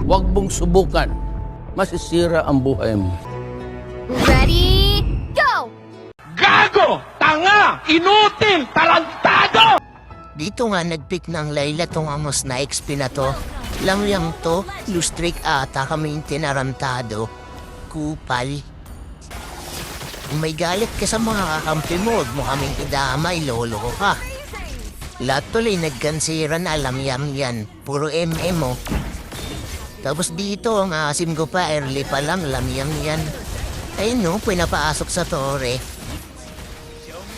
Huwag mong subukan. Masisira ang buhay mo. Ready, go! Gago! Tanga! Inutil! Tarantado! Dito nga nagpick ng Layla tong amos na XP na to. Lang to, lustrik ata kaming tinarantado. Kupal. Kung may galit ka sa mga kakampi mo, huwag mo kaming idamay, lolo ko ka. Lahat tuloy nagkansiran, alam yan. Puro MM mo. Tapos dito, ang asim ko pa, early pa lang, lamyam yan. Ayun no, pinapaasok sa tore.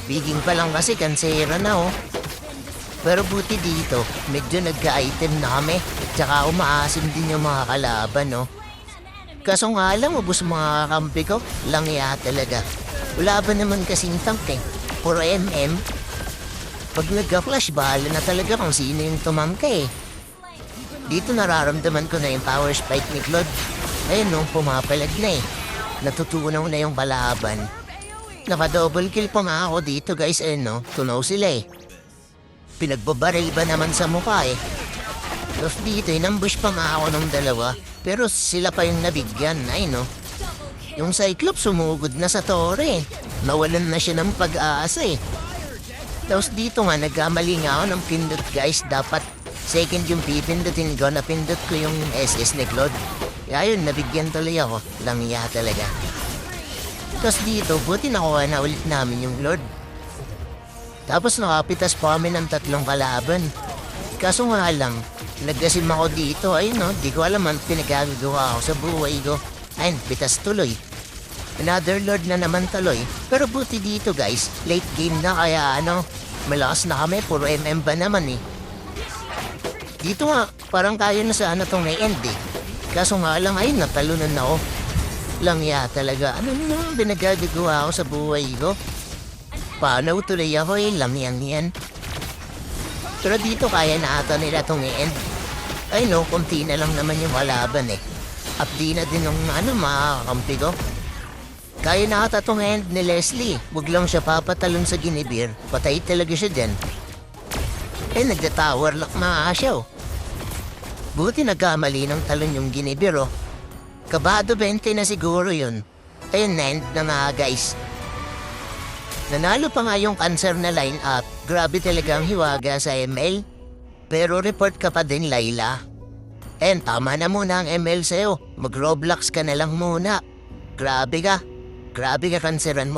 Biging pa lang kasi kansera na oh. Pero buti dito, medyo nagka-item na kami. Tsaka umaasim din yung mga kalaban no. Kaso nga lang, ubos mga kakampi ko, langya talaga. Wala ba naman kasing tank eh, puro MM. Pag nagka-flash, bahala na talaga kung sino yung tumangka eh. Dito nararamdaman ko na yung power spike ni Claude. Ayun nung pumapalag na eh. Natutunaw na yung kalaban. Naka-double kill pa nga ako dito guys. Ayun no, tunaw sila eh. Pinagbabaril ba naman sa mukha eh. Tapos dito, inambush pa nga ako ng dalawa. Pero sila pa yung nabigyan. Ay no. Yung Cyclops sumugod na sa tore eh. Nawalan na siya ng pag-aasa eh. Tapos dito nga, nagkamali nga ako ng pindot guys. Dapat second yung pipindutin ko, napindot ko yung SS ni Claude. Kaya yun, nabigyan tuloy ako. Langya talaga. Tapos dito, buti nakuha na ulit namin yung Lord. Tapos nakapitas pa kami ng 3 kalaban. Kaso nga lang, nagasim ako dito. Ayun no, di ko alam ang pinagagawa ako sa buhay ko. Ayun, pitas tuloy. Another Lord na naman tuloy. Pero buti dito guys, late game na kaya malakas na kami. Puro MM ba naman eh. Dito nga, parang kaya na sana itong na-end eh. Kaso nga lang, ayun, natalunan na ako. Langya talaga. Ano naman pinagagagawa ako sa buhay ko? Paano tuloy ako eh, lamyang yan. Pero dito kaya na ata nila itong i-end. Ay no, konti na lang naman yung kalaban eh. At di na din ng mga kakampi ko. Kaya na ata itong end ni Leslie. Huwag lang siya papatalon sa ginibir. Patay talaga siya dyan. Eh, nagda-tower lock na siya oh. Buti nagkamali ng talon yung ginibir oh. Kabado 20 na siguro yun. Ayun, end na nga guys. Nanalo pa nga yung cancer na line-up. Grabe talaga ang hiwaga sa ML. Pero report ka pa din, Layla. Tama na muna ang ML sa'yo. Mag-Roblox ka na lang muna. Grabe ka. Grabe ka, canceran mo.